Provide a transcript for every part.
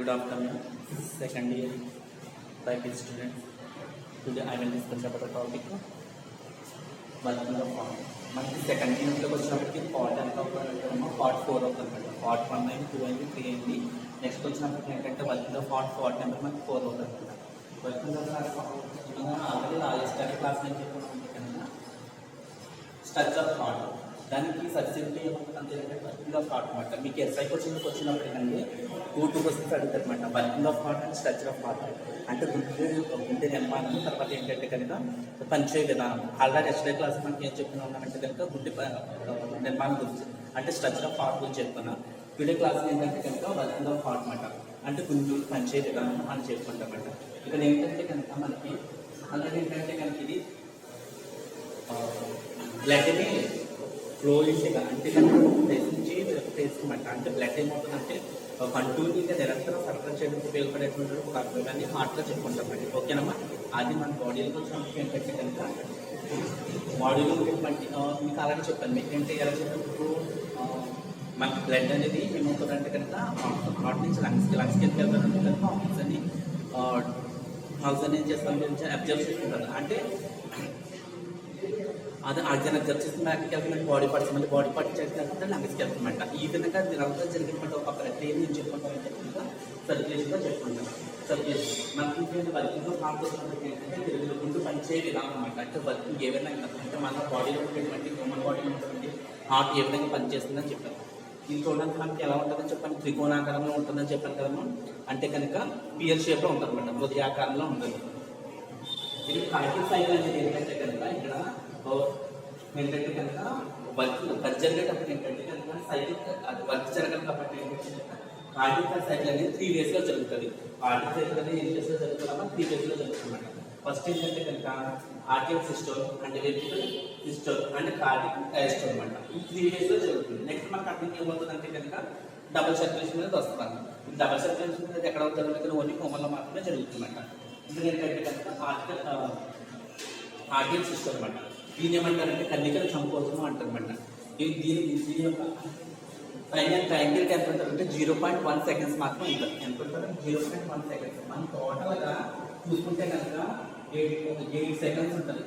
Good afternoon, second year private students. Today I will discuss about the topic working the form. మనకి second యూనిట్లోకి వచ్చినప్పటికి part ఎంత అవుతుందంటే part 4 అవుతుంది. Part 1 అయింది, 2 అయింది, 3 అయింది. నెక్స్ట్ వచ్చినప్పటికి ఏంటంటే వర్కింగ్ ద పార్ట్ నెంబర్ మనకి 4 అవుతుంది. Working the already study class నేను చెప్పిన కన్నా స్ట్రక్చర్ ఆఫ్ థాట్ దానికి సబ్జెక్ట్ ఏమంటే వర్కింగ్ ఆఫ్ థాట్ అనమాట. మీకు ఎస్ఐ క్వశ్చన్కి వచ్చినప్పటికంటే 2 క్వశ్చన్స్ అడుగుతారు అనమాట. Working of thought and structure of thought అంటే గుండె నిర్మాణం, తర్వాత ఏంటంటే కనుక పనిచేయ విధానం. ఆల్రెడీ ఎస్ఐ క్లాస్ మనకి ఏం చెప్తున్నామంటే కనుక గుండె నిర్మాణం గురించి అంటే స్ట్రక్చర్ ఆఫ్ థాట్ గురించి చెప్తున్నా. టుడే క్లాస్ ఏంటంటే కనుక వర్కింగ్ ఆఫ్ థాట్ అనమాట అంటే గుండె పనిచేయ విధానం అని చెప్పుకుంటామంట. ఇక్కడ ఏంటంటే కనుక మనకి అలాగే ఏంటంటే కనుక ఇది బ్లడ్ని ఫ్లోయింగ్గా అంటే ప్లేస్ నుంచి ప్లేస్ అనమాట. అంటే బ్లడ్ ఏమవుతుందంటే కంటిన్యూగా నిరంతరం సరఫరా చేయడానికి ఉపయోగపడేటువంటి ఒక అర్థాన్ని హార్ట్గా చెప్పుకుంటామండి. ఓకేనమ్మా, అది మన బాడీలో వచ్చినప్పుడు ఏంటంటే కనుక బాడీలో ఉన్నటువంటి మీకు అలాగే చెప్పాను. మీకు ఏంటంటే ఎలా చెప్పినప్పుడు మనకి బ్లడ్ అనేది ఏమవుతుందంటే కనుక హార్ట్ నుంచి లంగ్స్కి వెళ్తారంటే కనుక ఆక్సిజన్ ఏం చేస్తాం గురించి అబ్జర్వ్ చేసుకుంటారు. అంటే అది ఆక్సిజన్ అబ్జర్వ్ చేసిన బ్యాక్కి వెళ్తున్నట్టు బాడీ పార్ట్స్ మళ్ళీ బాడీ పార్ట్స్ చేసినట్టు లంగ్స్కి వెళ్తుందన్నమాట. ఈ విధంగా నిరంతరం జరిగినటువంటి ఒక ప్రక్రియ నేను చెప్పుకుంటానంటే కనుక సర్క్యులేషన్గా చెప్పుకుంటాను. సర్క్యులేషన్ మనకి వర్కింగ్లో కాకపోతే ఏంటంటే తిరుగుకుంటూ పనిచేయ విధానం అనమాట. అంటే వర్కింగ్ ఏ విధంగా అంటే మన బాడీలో ఉన్నటువంటి హ్యూమన్ బాడీలో ఉన్నటువంటి హార్ట్ ఏ విధంగా పనిచేస్తుందని చెప్పాను. ఇది చూడడానికి మనకి ఎలా ఉంటుందని చెప్పాను, త్రికోణాకారంలో ఉంటుందని చెప్పాను కదమ్మా. అంటే కనుక పియర్ షేప్లో ఉంటుంది అనమాట, హృదయాకారంలో ఉంటుంది. ఇది కార్టిక్ సైకిల్ అనేది ఏంటంటే కనుక ఇక్కడ ఏంటంటే కనుక వర్క్ జరిగేటప్పుడు ఏంటంటే కనుక సైకిల్ అది వర్క్ జరగాలి కాబట్టి ఏంటంటే కార్టికల్ సైకిల్ అనేది 3 వేస్లో జరుగుతుంది. కార్టికల్ సైకిల్ అనేది ఏ వేస్లో జరుగుతుందమ్మా 3 వేస్లో జరుగుతుందన్నమాట. ఫస్ట్ ఏంటంటే కనుక ఆర్టికల్ సిస్టమ్ అంటే వెంట్రికల్ సిస్టమ్ అంటే కార్డియక్ డయాస్టోల్ అనమాట. ఈ 3 వేస్లో జరుగుతుంది. నెక్స్ట్ మనకు అర్థం ఏమవుతుందంటే కనుక డబుల్ సర్క్యులేషన్ అనేది వస్తుంది. ఈ డబుల్ సర్క్యులేషన్ అనేది ఎక్కడ అవుతుంది కనుక ఓన్లీ కొమ్మల్లో మాత్రమే జరుగుతుందన్నమాట. ఇది ఏంటంటే కనుక ఆర్టికల్ సిస్టమ్ అనమాట. దీని ఏమంటారంటే కన్నికల సంకోచనం అంటారనమాట. దీని యొక్క ఫైనల్ ట్రయాంగిల్ ఎంత ఉంటారంటే 0.1 సెకండ్స్ మాత్రం ఉంటుంది. ఎంత ఉంటారు 0.1 సెకండ్స్. మనం టోటల్గా చూసుకుంటే కనుక 8 సెకండ్స్ ఉంటుంది.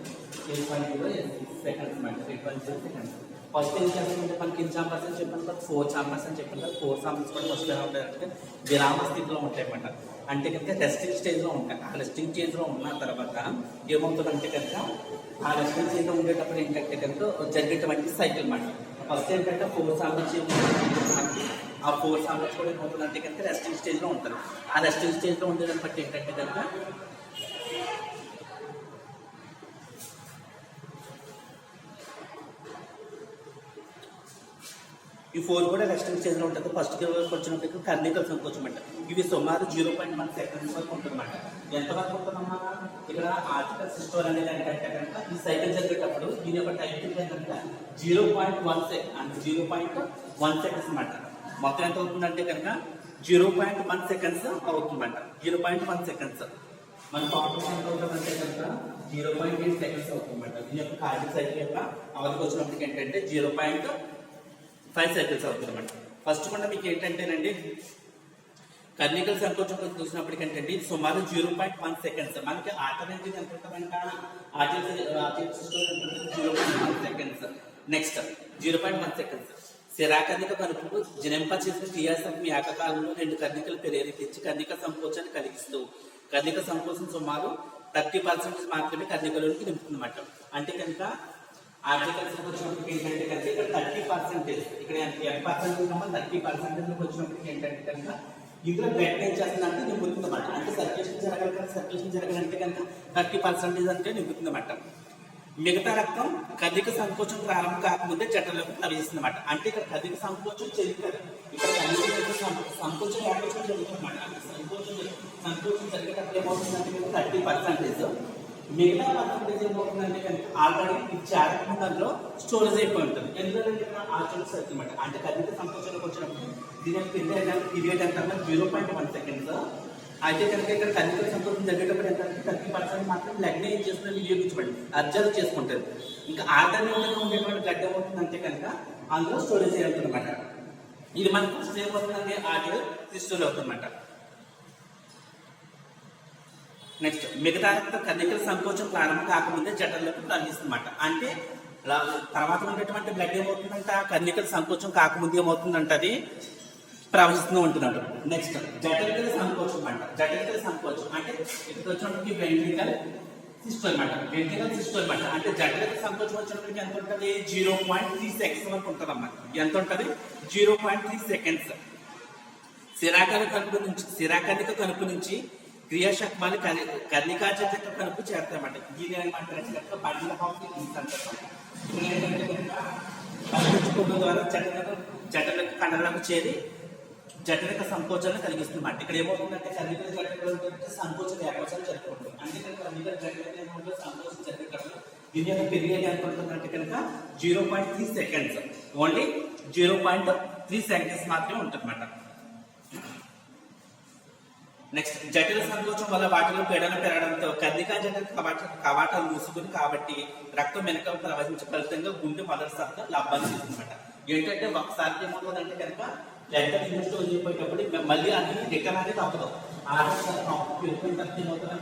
8.0 సెకండ్స్ అనమాట. 8.0 సెకండ్స్. ఫస్ట్ ఏం చేస్తుంటే మనకి ఇన్ చాంబర్స్ అని చెప్పాను కదా, 4 చాంబర్స్ అని చెప్పాను కదా. 4 చాంబర్స్ కూడా ఫస్ట్ ఎలా ఉంటాయంటే విరామ స్థితిలో ఉంటాయి అన్నమాట. అంటే కనుక రెస్టింగ్ స్టేజ్లో ఉంటాయి. ఆ రెస్టింగ్ స్టేజ్లో ఉన్న తర్వాత ఏమవుతుందంటే కనుక ఆ రెస్టింగ్ స్టేజ్లో ఉండేటప్పుడు ఏంటంటే కనుక జరిగేటువంటి సైకిల్ అన్నమాట. ఫస్ట్ ఏంటంటే 4 చాంబర్స్ ఆ 4 చాంబర్స్ కూడా ఏమవుతుందంటే కనుక రెస్టింగ్ స్టేజ్లో ఉంటుంది. ఆ రెస్టింగ్ స్టేజ్లో ఉండేదాన్ని బట్టి ఏంటంటే కనుక ఈ 4 కూడా రెస్టింగ్ స్టేజ్లో ఉంటుంది. ఫస్ట్ వచ్చినప్పటికీ కర్ణికల సంకోచం అంట. ఇవి సుమారు 0.1 సెకండ్స్ వరకు ఉంటుందన్నమాట. ఎంతవరకు ఉంటుందమ్మా ఇక్కడ ఆర్టికల్ సిస్టమ్ అనేది ఏంటంటే కనుక ఈ సైకిల్ జరిగేటప్పుడు దీని యొక్క టైం ఏంటంటే 0.1 సెకండ్ 0.1 సెకండ్స్ అనమాట. మొత్తం ఎంత అవుతుందంటే కనుక 0.1 సెకండ్స్ అవుతుందన్నమాట. 0.1 సెకండ్స్ మన టోటల్ ఎంత అవుతుందంటే కనుక 0.8 సెకండ్స్ అవుతుందన్నమాట. దీని యొక్క కార్డియక్ సైకిల్ యొక్క అవధికి వచ్చినప్పటికి ఏంటంటే 0.5 సైకిల్స్ అవుతుంది అనమాట. ఫస్ట్ కూడా మీకు ఏంటంటేనండి కర్ణికల సంకోచం చూసినప్పటికి ఏంటంటే ఇది సుమారు 0.1 సెకండ్స్. మనకి ఆల్టర్నేటివ్ ఎంత ఉంటుందంట article system 0.1 seconds. Next 0.1 seconds. శిరాకర్ణిక కనుపుకు జనింప చేసిన టీఆర్ఎస్ మీ ఏకకాలంలో 2 కర్ణికలు ప్రేరేపించి కర్ణిక సంకోచాన్ని కలిగిస్తూ కర్ణిక సంకోచం సుమారు 30% మాత్రమే కర్ణికలోనికి నింపుతుందన్నమాట. అంటే కనుక ఆర్టికల్స్ వచ్చినప్పటికి ఏంటంటే కనుక ఇక్కడ 30%, ఇక్కడ ఎంత పర్సెంటేజ్ ఉన్నమో 30% వచ్చినప్పటికి ఏంటంటే కనుక ఇందులో బ్లడ్ ఏం చేస్తుందంటే నింపుతుందన్నమాట. అంటే సర్క్యులేషన్ జరగాలి కదా, సర్క్యులేషన్ జరగాలంటే కనుక 30% అంటే నింపుతుందన్నమాట. మిగతా రక్తం కర్ణిక సంకోచం ప్రారంభం కాకముందే జఠరంలోకి ప్రవేశిస్తుందన్నమాట. అంటే ఇక్కడ కర్ణిక సంకోచం చెందుతుంది. ఇక్కడ కర్ణిక సంకోచం జరుగుతుందన్నమాట. సంకోచం జరిగేటప్పుడు ఏమవుతుందంటే 30%. మిగతా పర్సెంటేజ్ ఏమవుతుందంటే కనుక ఆల్రెడీ ఇది చేరకుండాలో స్టోరేజ్ అయిపోయి ఉంటుంది. ఎందుకంటే ఆర్టికల్ సర్కిల్ అనమాట. అంటే కర్ణిక సంకోచంలోకి వచ్చినప్పుడు దీని పీరియడ్ ఎంత 0.1 సెకండ్స్. అయితే కనుక ఇక్కడ కర్ణిక సంకోచం జరిగేటప్పుడు ఎంత 30% మాత్రం బ్లడ్ ఏం చేస్తుందని వినియోగించబడి అబ్జర్వ్ చేసుకుంటుంది. ఇంకా ఆల్టర్నేటివ్గా ఉండేటువంటి బ్లడ్ ఏమవుతుందంటే కనుక అందులో స్టోరేజ్ అవుతుంది అనమాట. ఇది మనకు ఫస్ట్ ఏమవుతుందంటే ఆర్టికల్ సిస్టమ్ అవుతుందన్నమాట. నెక్స్ట్ మిగతా రక్తం కణికల సంకోచం ప్రారంభం కాకముందే జఠరంలోకి ప్రవహిస్తుందన్నమాట. అంటే తర్వాత ఉండేటువంటి బ్లడ్ ఏమవుతుందంట, కణికల సంకోచం కాకముందు ఏమవుతుందంట, అది ప్రవహిస్తూ ఉంటున్నాడు. నెక్స్ట్ జఠరికల సంకోచం అంట. జఠరికల సంకోచం అంటే ఇక్కడ వచ్చినప్పటికి వెంట్రికల్ సిస్టమ్ అనమాట. వెంట్రికల్ సిస్టమ్ అనమాట. అంటే జఠరికల సంకోచం వచ్చినప్పటికి ఎంత ఉంటుంది, 0.3 సెకండ్స్ వరకు ఉంటుంది అన్నమాట. ఎంత ఉంటుంది, 0.3 సెకండ్స్. శిరాకణిక కనుపు నుంచి క్రియాశక్మాలు కర్ణికాచక కనుపు చేస్తారన్నమాట. దీని ఏమంటారు, బండిల్ హాఫ్ ద్వారా జఠరక కండరాలకు చేరి జఠరిక సంకోచాన్ని కలిగిస్తుందన్నమాట. ఇక్కడ ఏమవుతుందంటే కర్ణికల జఠరికలు సంకోచం ఏర్పరచాలని జరుగుతుంది. అంటే ఇక్కడ కర్ణికల జఠరికలు సంకోచం జరిగే దీని యొక్క పీరియడ్ ఎంత ఉంటుందంటే కనుక 0.3 సెకండ్స్. ఓన్లీ 0.3 సెకండ్స్ మాత్రమే ఉంటుందన్నమాట. నెక్స్ట్ జఠర సంకోచం వల్ల వాటిలో పీడనం పెరగడంతో కర్ణికా జఠర కవాటాలు మూసుకుని కాబట్టి రక్తం వెనక ప్రవహించే ఫలితంగా గుండె మొదటి శబ్దం లబ్బాన్ని చేస్తుందన్నమాట. ఏంటంటే ఒకసారి ఏమవుతుందంటే కనుక బ్లడ్ ఇన్వెస్ట్ అయిపోయేటప్పుడు మళ్ళీ అన్ని రిటర్న్ అనేది తప్పదు.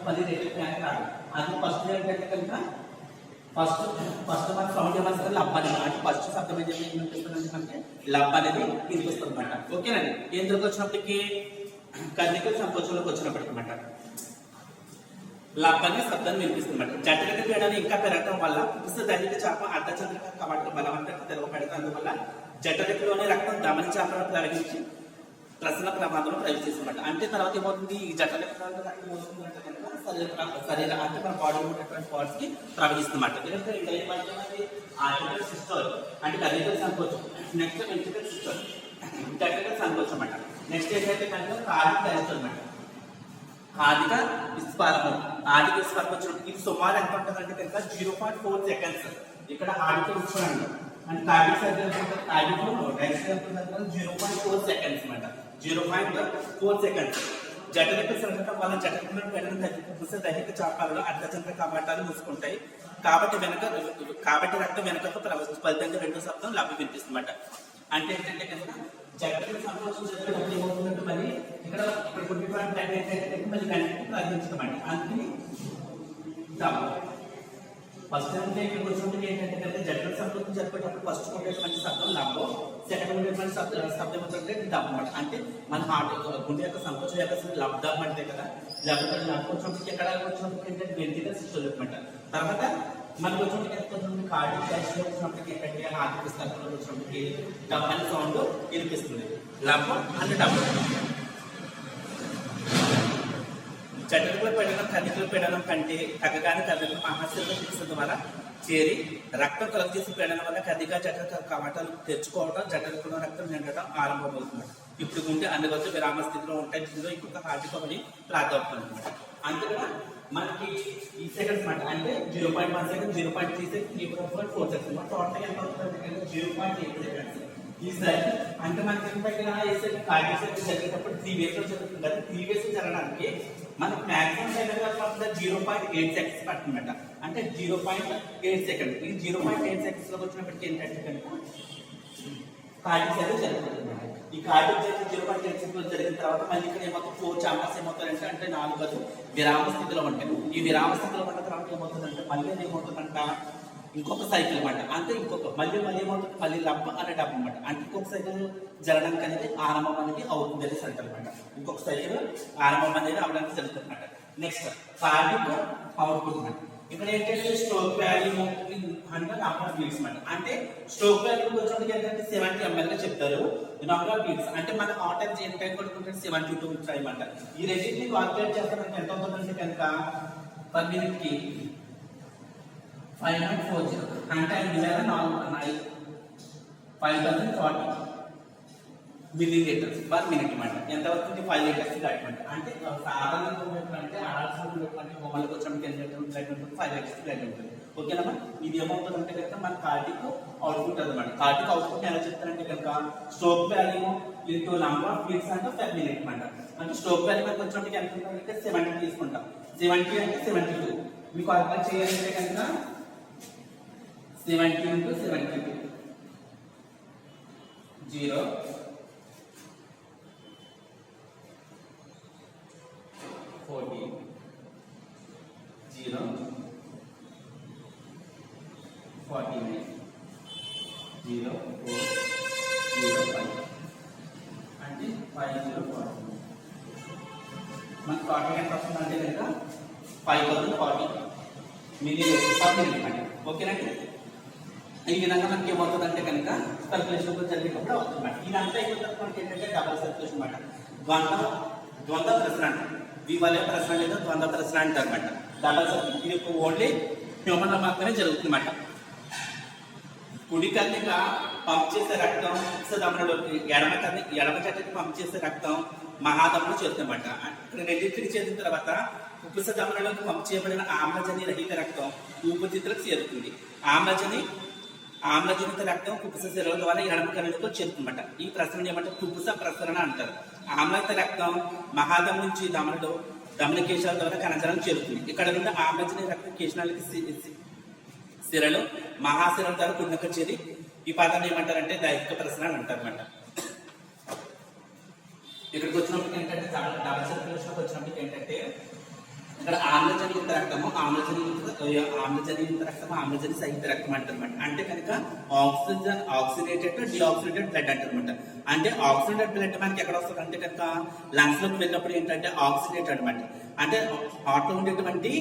మళ్ళీ రిటర్న్ రాదు. అది ఫస్ట్ ఏంటంటే కనుక ఫస్ట్ మన సౌండ్ ఏమన్నా లబ్ అనేది, అంటే ఫస్ట్ శబ్దం ఏం చెప్పి లబ్ అనేది వినిపిస్తుంది అనమాట. ఓకేనండి. ఎందుకు వచ్చినప్పటికీ కర్ణికల సంకోచంలోకి వచ్చినప్పటికి అనమాట లబ్ అనే శబ్దాన్ని వినిపిస్తుందన్నమాట. జఠరిక పీడనం ఇంకా పెరగడం వల్ల దైహిక చాప అర్ధచంద్రిక కవాటం బలవంతంగా తెరవబడటం వల్ల జఠరికలోని రక్తం ధమని చాపను ప్రవహించి ప్రసన్న ప్రమాదంలో ప్రవేశిస్తుందన్నమాట. అంటే తర్వాత ఏమవుతుంది, ఈ జఠరిక రక్తం ఏమవుతుందంటే శరీర అంటే మన బాడీలో ఉన్నటువంటి పార్ట్స్ కి ప్రవహిస్తుందన్నమాట. ఆర్టికల్ సిస్టమ్ అంటే కర్ణికల సంకోచం. నెక్స్ట్ వెంట్రికల్ సిస్టమ్, జఠరికల సంకోచం అన్నమాట. నెక్స్ట్ ఏంటంటే కనుక కార్డిక డయాస్టోల్ అన్నమాట. ఆదిక విస్ఫారం. ఆదిక విస్ఫారం వచ్చినప్పుడు ఇది సుమారు ఎంత ఉంటుందంటే కనుక 0.4 సెకండ్స్. ఇక్కడ ఆదిక విస్ఫారం అంటే కార్డిక్ సర్జరీ కార్డిక్ 0.4 సెకండ్స్ అన్నమాట. 0.4 సెకండ్స్. జఠరిక సంఘటన వల్ల జఠరికలో పెరగడం తగ్గిపోతే దైహిక చాపాలలో అర్ధచంద్ర కవాటాలు మూసుకుంటాయి. కాబట్టి రక్తం వెనకకు ఫలితంగా రెండో శబ్దం లభ్య వినిపిస్తుందన్నమాట. అంటే ఏంటంటే కనుక జఠరిక సంకోచం జరిగినప్పుడు ఏమవుతుందంటే మళ్ళీ ఇక్కడ కొన్ని మళ్ళీ కనెక్ట్ ప్రవహించమండి. అందుకని ఫస్ట్ అంటే ఇక్కడ వచ్చినప్పుడు ఏంటంటే కనుక జఠరిక సంకోచం జరిపేటప్పుడు ఫస్ట్ ఉండేటువంటి శబ్దం లబ్బో, సెకండ్ ఉండేటువంటి శబ్దం వచ్చే డబ్బు అనమాట. అంటే మన హార్ట్ గుండె యొక్క సంకోచం యొక్క లబ్ధం అంటే కదా, లబ్బు వచ్చినప్పుడు ఎక్కడ వచ్చినప్పుడు ఏంటంటే వెంట్రికల్ సిస్టమ్ అనమాట. తర్వాత మనకు వచ్చినప్పుడు కార్డిక్ డయాస్టోల్ వచ్చినప్పటికి ఏంటంటే ఆర్థిక విస్తరణలో వచ్చినప్పటికి డబ్ అనే సౌండ్ వినిపిస్తుంది. లబ్ అంటే డబ్. జఠరికల పీడనం కణికల పీడనం కంటే తగ్గగానే కర్ణికల మహాశీల చికిత్స ద్వారా చేరి రక్తం కలుగు చేసి పీడనం వల్ల కర్ణిక జఠరిక కవాటాలు తెచ్చుకోవడం, జఠరికలో రక్తం నిండటం ఆరంభమవుతుంది. ఇప్పుడు ఉంటే అన్ని రోజులు విరామ స్థితిలో ఉంటాయి. దీనిలో ఇంకొక హార్ట్కి ఒకటి ప్రారంభమవుతుంది అనమాట. అంతేగా మనకి ఈ సెకండ్స్ మాట అంటే 0.1 సెకండ్, 0.3 సెకండ్, 0.4 సెకండ్, టోటల్ ఎంత అవుతుంది, 0.8 సెకండ్స్. ఈ సైకిల్ అంటే మనకి ఎంత కార్డియక్ సైకిల్ జరిగేటప్పుడు 3 వేస్ లో జరుగుతుంది కదా. 3 వేస్ జరగడానికి మనకి మాక్సిమం సెకండ్ 0.8 సెకండ్స్ పడుతుందన్నమాట. అంటే 0.8 సెకండ్. ఇది 0.8 సెకండ్స్ లో వచ్చినప్పటికీ ఏంటంటే కనుక కార్డియక్ సైకిల్ జరుగుతుంది. ఈ కార్డియక్ సైకిల్ 0.8 సెకండ్ జరిగిన తర్వాత మళ్ళీ ఇక్కడ ఏమవుతుంది, 4 చాంబర్స్ ఏమవుతారంటే అంటే 4 విరామ స్థితిలో ఉంటాయి. ఈ విరామ స్థితిలో ఉన్న తర్వాత ఏమవుతుందంటే మళ్ళీ ఏమవుతుందంట ఇంకొక సైకిల్ అనమాట. అంటే ఇంకొక మళ్ళీ ఏమవుతుంది, మళ్ళీ లబ్బ అనే డబ్బు అనమాట. అంటే ఇంకొక సైకిల్ జరగడానికి అనేది ఆరంభం అనేది అవుతుంది అనేసి అంటారు అనమాట. ఇంకొక సైకిల్ ఆరంభం అనేది అవడానికి జరుగుతుంది అనమాట. నెక్స్ట్ కార్డిక్ అవుట్పుట్ అనమాట. ఇక్కడ ఏంటంటే స్ట్రోక్ వాల్యూమ్ అంటే నంబర్ ఆఫ్ బీట్స్ అనమాట. అంటే స్ట్రోక్ వాల్యూమ్ వచ్చినప్పుడు ఏంటంటే 70 ml గా చెప్తారు. నంబర్ ఆఫ్ బీట్స్ అంటే మన హార్ట్ అటాక్ ఏ టైం కొట్టుకుంటే 72 టైం అంట. ఈ రెండింటిని కాల్కులేట్ చేస్తామంటే ఎంత అవుతుందంటే కనుక పర్ మినిట్ కి 5.40 అంటే 5040 మిల్లీలీటర్స్ పర్ మినిట్ అనమాట. ఎంత అవుతుంది, 5 లీటర్స్ దాటమాట. అంటే సాధారణంగా అంటే ఆడాల్సినటువంటి బొమ్మలకు వచ్చినప్పుడు 5 లీటర్స్ బ్లడ్ ఉంటుంది. ఓకేనమ్మా. ఇది ఏమవుతుందంటే కనుక మన కార్డిక్ అవుట్పుట్ అనమాట. కార్డిక్ అవుట్పుట్ ఎలా చెప్తారంటే కనుక stroke volume into number of beats అంటే పర్ మినిట్ అనమాట. అంటే స్ట్రోక్ వాల్యూమ్ వచ్చినప్పుడు ఎంత ఉంటుందంటే 70 తీసుకుంటాం. 70 అంటే 72 మీకు అర్థం చేయాలంటే కనుక 70 into 72 0 40 టోటల్ ఎంత వస్తుందంటే కనుక 5040 మిల్లీ పర్ మినిట్. ఓకేనండి. ఈ విధంగా మనకి ఏమవుతుందంటే కనుక సర్క్యులేషన్ జరిగేటప్పుడు అవుతుంది. ఇదంతా అయిపోతుంది మనకి ఏంటంటే డబల్ సర్క్యులేషన్ అనమాట. ద్వంద్వ ప్రసరణ, ద్వివలయ ప్రసరణ లేదా ద్వంద్వ ప్రసరణ అంటారు అనమాట. డబల్ సర్క్యులేషన్ ఇది ఓన్లీ హ్యూమన్ లో మాత్రమే జరుగుతుంది అన్నమాట. కుడి కన్నిగా పంప్ చేసే రక్తం ఉత్సదమనలోకి, ఎడమ కన్నికి పంప్ చేసే రక్తం మహాధమనం చేరుతుందన్నమాట. ఇక్కడ రెండింటికి చేరిన తర్వాత ఉపసదమనలోకి పంప్ చేయబడిన ఆమ్లజని రహిత రక్తం ఊపిరితిత్తులకు చేరుతుంది. ఆమ్లజనిత రక్తం కుపుస శిరల ద్వారా ఎడమ కన్నులకు చేరుతుందన్నమాట. ఈ ప్రసరణ ఏమంటే కుపుస ప్రసరణ అంటారు. ఆమ్లత రక్తం మహాధం నుంచి దమన కేశాల ద్వారా కణజాలం చేరుతుంది. ఇక్కడ నుండి ఆమ్లజని రక్తం కేశాలకి సిరలు మహాశిరల ద్వారా కుడినకు చేరి ఈ పదాన్ని ఏమంటారంటే దైహిక ప్రసరణ అంటారు అన్నమాట. ఇక్కడికి వచ్చినప్పుడు ఏంటంటే డబల్ సర్క్యులేషన్కి వచ్చినప్పుడు ఏంటంటే ఇక్కడ ఆమ్లజనిత రక్తము ఆమ్లజని సహిత రక్తం అంటారన్నమాట. అంటే కనుక ఆక్సిడేటెడ్ డిఆక్సిడేటెడ్ బ్లడ్ అంటారన్నమాట. అంటే ఆక్సిడేటెడ్ బ్లడ్ మనకి ఎక్కడ వస్తుంది అంటే కనుక లంగ్స్ లోకి వెళ్ళినప్పుడు ఏంటంటే ఆక్సిడేట్ అనమాట. అంటే హార్ట్ లో ఉండేటువంటి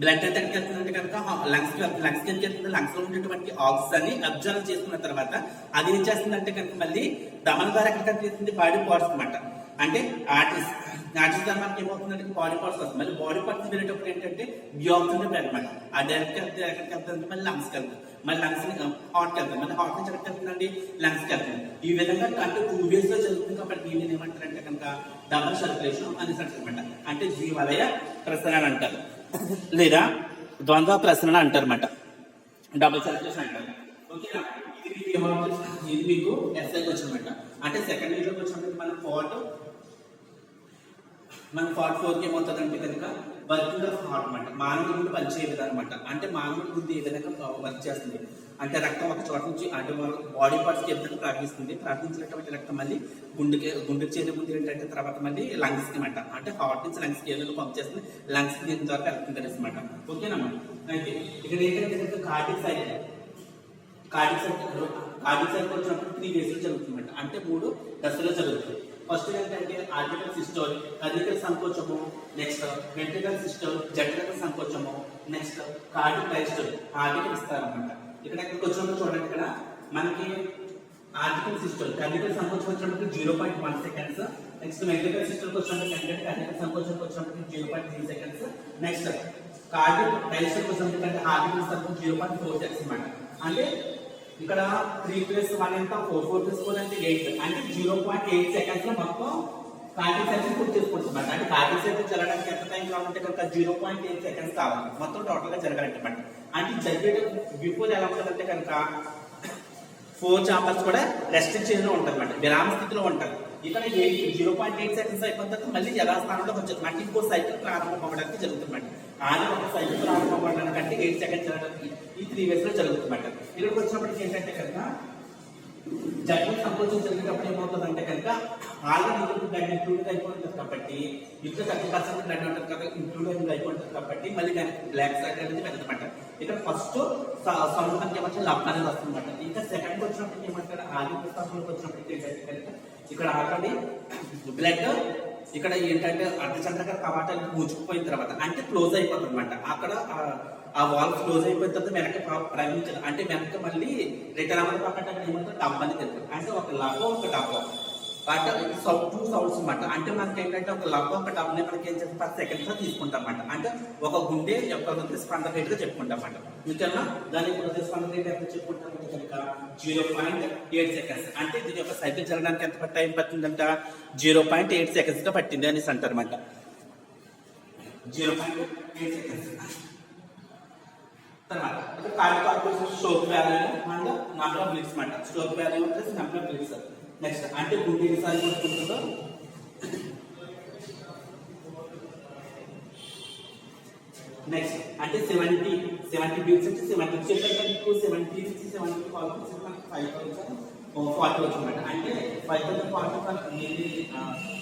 బ్లడ్ ఎంత వెళ్తుందంటే కనుక లంగ్స్ కిందకి వెళ్తుంది. లంగ్స్ లో ఉండేటువంటి ఆక్సిజన్ అబ్జర్వ్ చేసుకున్న తర్వాత అది ఏం చేస్తుందంటే కనుక మళ్ళీ దమన ద్వారా ఎక్కడికి వెళ్తుంది బాడీ పార్ట్స్ అనమాట. అంటే ఆర్టిస్ట్ ద్వారా మనకి ఏమవుతుందంటే బాడీ పార్ట్స్ వస్తుంది. మళ్ళీ బాడీ పార్ట్స్ వెళ్ళేటప్పుడు ఏంటంటే డిఆక్సిజన్ అనమాట. ఆ డైరెక్ట్ ఎక్కడికి వెళ్తుంది మళ్ళీ లంగ్స్కి వెళ్తుంది. మళ్ళీ లంగ్స్ హార్ట్కి వెళ్తుంది. మళ్ళీ హార్ట్ నుంచి ఎక్కడికి వెళ్తుందండి లంగ్స్కి వెళ్తుంది. ఈ విధంగా అంటే 2 ways లో జరుగుతుంది. కాబట్టి దీనిని ఏమంటారంటే కనుక డబల్ సర్క్యులేషన్ అనేసి అనమాట. అంటే ద్వివలయ ప్రసరణ అంటారు లేదా ద్వంద్వ ప్రసరణ అంటారు అన్నమాట. డబుల్ సర్క్యులేషన్ అంటారు. ఓకేనా. ఇది మీకు ఎస్ఐకి వచ్చినమాట. అంటే సెకండ్ ఇయర్లోకి వచ్చినప్పుడు మన పార్ట్ 4కి ఏమవుతుందంటే కనుక వర్కింగ్ ఆఫ్ హార్ట్ అనమాట. మానవుడి గుండె పనిచేయ విధానం అనమాట. అంటే మానవుడి గుండె ఏ విధంగా వర్క్ చేస్తుంది అంటే రక్తం ఒక చోట నుంచి అంటే బాడీ పార్ట్స్కి ఏ విధంగా ప్రార్థించినటువంటి రక్తం మళ్ళీ గుండెకి చేరే ముందు ఏంటంటే తర్వాత మళ్ళీ లంగ్స్కి అనమాట. అంటే హార్ట్ నుంచి లంగ్స్కి ఏ విధంగా పంప్ చేస్తుంది లంగ్స్కి దీని ద్వారా వెళ్తుంది అనమాట. ఓకేనమ్మా. అయితే ఇక్కడ ఏంటంటే కార్డియక్ సైకిల్ వచ్చినప్పుడు 3 ways జరుగుతుందన్నమాట. అంటే 3 దశలో జరుగుతుంది. ఫస్ట్ ఏంటంటే ఆర్టికల్ సిస్టోల్ కార్డియక్ సంకోచము, నెక్స్ట్ వెంట్రికల్ సిస్టోల్ జఠరికల్ సంకోచము, నెక్స్ట్ కార్డియక్ డైస్టోల్ ఆర్టికల్ ఇస్తారన్నమాట. ఇక్కడికి వచ్చినప్పుడు చూడండి, ఇక్కడ మనకి ఆర్టికల్ సిస్టోల్ కార్డియక్ సంకోచం వచ్చినప్పుడు 0.1 seconds. నెక్స్ట్ వెంట్రికల్ సిస్టోల్కి వచ్చినప్పుడు కార్డియక్ సంకోచంకి వచ్చినప్పుడు 0.3 seconds. నెక్స్ట్ కార్డియక్ డైస్టోల్కి వచ్చినప్పుడు ఆర్టికల్ సంకోచం 0.4 seconds అన్నమాట. అంటే ఇక్కడ 3+1 ఎంత 4+4 అంటే 8 అంటే 0.8 seconds లో మొత్తం కార్డియక్ సైకిల్ పూర్తి చేసుకుంటుంది. అంటే కార్డియక్ సైకిల్ జరగడానికి ఎంత టైం కావాలంటే కనుక 0.8 seconds కావాలి మొత్తం టోటల్ గా జరగాలంటే. అంటే జరిగే బిఫోర్ ఎలా ఉంటుందంటే కనుక 4 చాంబర్స్ కూడా రెస్ట్రిక్ట్ చేయడం ఉంటుంది అన్నమాట. విరామ స్థితిలో ఉంటుంది. ఇక్కడ 0.8 seconds అయిపోయిన తర్వాత మళ్ళీ యథాస్థానంలో వచ్చేది. అంటే ఇంకో సైకిల్ ప్రారంభం అవ్వడానికి జరుగుతుంది. ఆది ఒక సైకిల్ ప్రారంభం అవ్వడానికి అంటే 8 seconds జరగడానికి ఈ 3 ways లో జరుగుతుంది. ఇక్కడికి వచ్చినప్పటికి ఏంటంటే కనుక జఠర సంకోచం జరిగేటప్పుడు ఏమవుతుందంటే కనుక ఆల్రెడీ బ్లడ్ ఇంక్లూడ్ అయిపోతుంది కాబట్టి ఇప్పుడు 30% బ్లడ్ ఉంటుంది కదా ఇంక్లూడ్ అయిపోతుంది కాబట్టి మళ్ళీ దానికి బ్లాక్ సైడ్ అనేది వెళ్తామంట. ఇక్కడ ఫస్ట్ సమూహానికి ఏమంటే లబ్ అనేది వస్తుందన్నమాట. ఇంకా సెకండ్కి వచ్చినప్పటికి ఏమంటారు ఆది పుస్తకంలోకి వచ్చినప్పటికి ఏంటంటే కనుక ఇక్కడ ఆల్రెడీ బ్లడ్ ఇక్కడ ఏంటంటే అర్ధచంద్రకర కవాటానికి మూచుకుపోయిన తర్వాత అంటే క్లోజ్ అయిపోతుంది అనమాట. అక్కడ ఆ వాల్ క్లోజ్ అయిపోయిన తర్వాత వెనక ప్రయాణించదు. అంటే వెనక మళ్ళీ రిటర్న్ అవ్వడం పక్కన ఏమంటారు డబ్బు అని తెలుసు. అంటే ఒక లబ్బ ఒక డబ్బు బట్ 2 సౌండ్స్ అనమాట. అంటే మనకి ఏంటంటే ఒక లబ్బ ఒక డబ్బుని మనకి ఏం చేస్తే 10 seconds లో తీసుకుంటాం అనమాట. అంటే ఒక గుండె యొక్క హృదయ స్పందన రేట్ గా చెప్పుకుంటాం అన్నమాట. ఇంకన్నా దాని హృదయ స్పందన రేట్ ఎంత చెప్పుకుంటాం కనుక 0.8 seconds. అంటే దీని యొక్క సైకిల్ జరగడానికి ఎంత టైం పట్టిందంట 0.8 seconds గా పట్టింది అనేసి అంటారు అనమాట. 0.8 seconds. తర్వాత cardiac corporation stroke volume and number of beats మాట. Stroke volume plus number of beats. Next అంటే గుండె ఎన్నిసార్లు కొట్టుకుంటుందో నెక్స్ట్ అంటే 70 బీట్స్ నుంచి 70 చెప్పేటప్పుడు 70 నుంచి 70 కాల్ చేసి మనకి 5,040 వచ్చిందన్నమాట. అంటే 5,040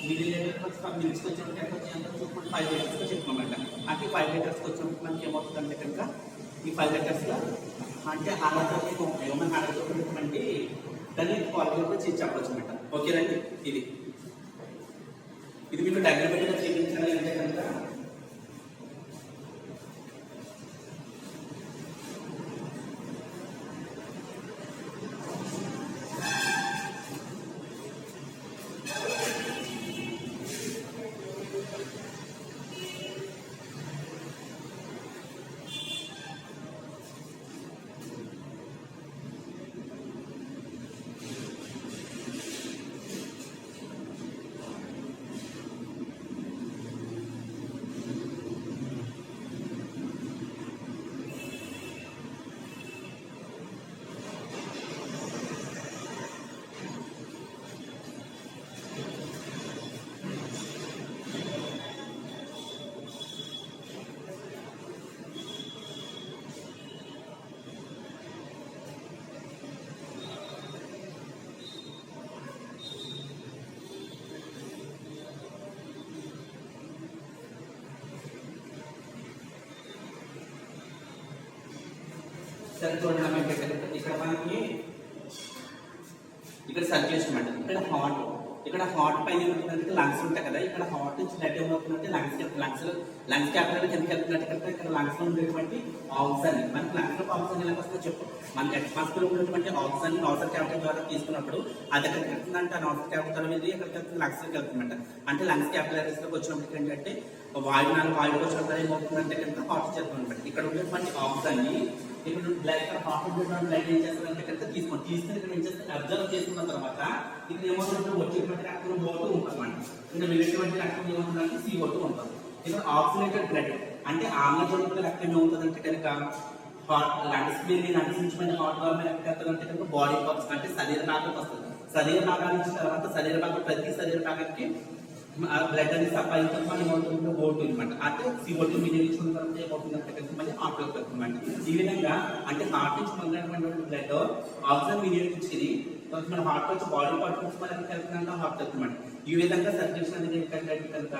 మిల్లీ లీటర్స్ పర్ మినిట్స్కి వచ్చినప్పుడు ఎంత చూసుకుంటే 5 లీటర్స్గా చెప్పుకోమాట. అంటే 5 లీటర్స్కి వచ్చినప్పుడు మనకి ఏమవుతుందంటే కనుక ఈ 5 లీటర్స్గా అంటే హ్యూమన్ ఆరోగ్యటువంటి దాన్ని క్వాలిటీ కూడా చెప్పవచ్చు అనమాట. ఓకేనండి. ఇది ఇది మీకు డయాగ్రమాటిక్గా చూపించాలి అంటే కనుక చూడండి ఇక్కడ మనకి ఇక్కడ సర్క్యులేషన్ అంటే ఇక్కడ హార్ట్ పైన ఏమవుతుందంటే లంగ్స్ ఉంటాయి కదా, ఇక్కడ హార్ట్ నుంచి బ్లడ్ ఏమవుతుందంటే లంగ్స్ క్యాపిటల్ కిందకి వెళ్తున్నట్టు ఇక్కడ లంగ్స్ లో ఉండేటువంటి ఆక్సిజన్, మనకి లంగ్స్ లో ఆక్సిజన్ ఎలా వస్తుందో చెప్పు. మనకి అట్మాస్ఫియర్ ఉన్నటువంటి ఆక్సిజన్ నాసల్ క్యాపిటల్ ద్వారా తీసుకున్నప్పుడు అది ఎక్కడికి వెళ్తుందంటే ఆ నాసల్ క్యాపిటల్ వెళ్ళి ఎక్కడికి వెళ్తుంది, లంగ్స్ లోకి వెళ్తుందంట. అంటే లంగ్స్ క్యాపిటలరీస్ లోకి వచ్చినప్పుడు ఏంటంటే వాయువుకి వచ్చినప్పుడు ఏమవుతుందంటే కనుక హార్ట్ చేరుతుందంట. ఇక్కడ ఉండేటువంటి ఆక్సిజన్ ని ఇప్పుడు బ్లడ్ హార్ట్ బ్లడ్ ఏం చేస్తారంటే కనుక తీసుకుని ఇక్కడ ఏం చేస్తారు, అబ్జర్వ్ చేసుకున్న తర్వాత ఇక్కడ ఏమవుతుందంటే వచ్చేటువంటి రక్తం O2 ఉంటుంది. ఇక్కడ వెళ్ళేటువంటి రక్తం ఏమవుతుందంటే CO2 ఉంటుంది. ఇక్కడ ఆక్సిజనేటెడ్ బ్లడ్ అంటే ఆమ్లజనక రక్తం ఏమవుతుందంటే కనుక లంగ్స్ నుంచి హార్ట్ అంటే కనుక బాడీ పార్ట్స్ అంటే శరీర భాగానికి వస్తుంది. శరీర భాగాల నుంచి తర్వాత ప్రతి శరీర భాగానికి బ్లడ్ అనేది సప్లై అవుతుంది. మళ్ళీ ఏమవుతుంది O2 అనమాట. అంటే CO2 వినియోగించుకున్న తర్వాత ఏమవుతుందంటే కనుక మళ్ళీ హార్ట్ లోకి వెళ్తుంది. ఈ విధంగా అంటే హార్ట్ నుంచి పొందినటువంటి బ్లడ్ ఆక్సిజన్ వినియోగించుకుని మన హార్ట్ వచ్చి బాడీ పార్ట్ నుంచి మనకి వెళ్తుందంటే హార్ట్ వెళ్తుంది. ఈ విధంగా సర్క్యులేషన్ అనేది ఏంటంటే కనుక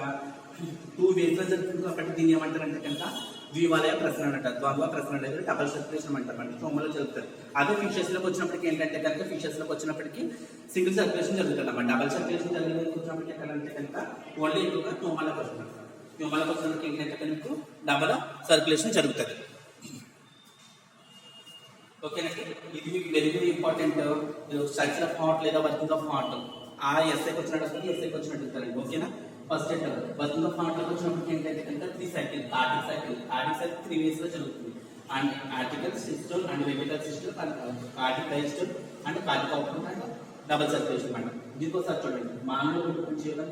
2 వేస్ లో జరుగుతుంది. కాబట్టి దీన్ని ఏమంటారంటే కనుక ద్వివలయ ప్రసరణ అంటారు, ద్వంద్వ ప్రసరణ అనేది డబల్ సర్క్యులేషన్ అంటారు. అంటే సోమలో జరుగుతుంది. అదే ఫిషెస్ లోకి వచ్చినప్పటికీ ఏంటంటే కనుక ఫిషెస్ లోకి వచ్చినప్పటికీ సింగిల్ సర్క్యులేషన్ జరుగుతుంది అన్నమాట. డబల్ సర్క్యులేషన్ జరిగేది వచ్చినప్పటికీ ఎక్కడంటే కనుక ఓన్లీ ఎక్కువగా ట్యూమర్లకు వస్తుంది. ట్యూమర్లకు వచ్చినప్పటికీ ఏంటంటే కనుక డబల్ సర్క్యులేషన్ జరుగుతుంది. ఓకేనండి, ఇది మీకు very very important. Structure of heart లేదా వర్కింగ్ ఆఫ్ హార్ట్ ఆ ఎస్ఐకి వచ్చినట్టు ఇస్తారండి. ఓకేనా, ఫస్ట్ వర్కింగ్ ఆఫ్ హార్ట్ లోకి వచ్చినప్పుడు ఏంటంటే కనుక 3 సైకిల్ కార్డిక్ సైకిల్ 3 వేస్ లో జరుగుతుంది. అండ్ ఆర్టికల్ సిస్టమ్ అండ్ వెబిటల్ system cardiac diastole and cardiac output and double circulation అంట. దీనికోసారి చూడండి, మానవులు జీవనం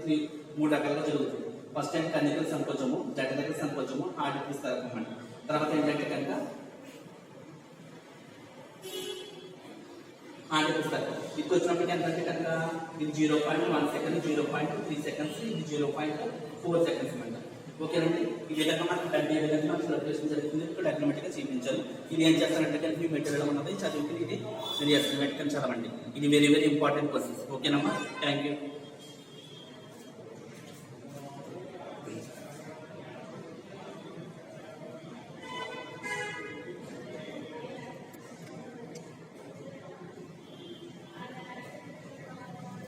3 రకాలుగా జరుగుతుంది. ఫస్ట్ అంటే కన్నికల సంకోచము, జఠరక సంకోచము, హార్ట్ విస్తరకం అంట. తర్వాత ఏంటంటే కనుక ఇది వచ్చినప్పటికీ ఎంతంటే కనుక ఇది 0.1 సెకండ్, 0.3 సెకండ్స్, ఇది 0.4 సెకండ్స్ అంట. ఓకేనండి, ఈ విధంగా మనకు డబ్బు ఏ విధంగా మనకు సర్క్యులేషన్ జరుగుతుంది ఇప్పుడు డయాగ్రమాటిక్గా చూపించాలి. ఇది ఏం చేస్తారంటే కనుక మీ మెటీరియల్ ఉన్నది చదివితే ఇది మీరు ఎస్టిమేట్ చదవండి. ఇది వెరీ వెరీ ఇంపార్టెంట్ క్వశ్చన్స్. ఓకేనమ్మా, థ్యాంక్ యూ.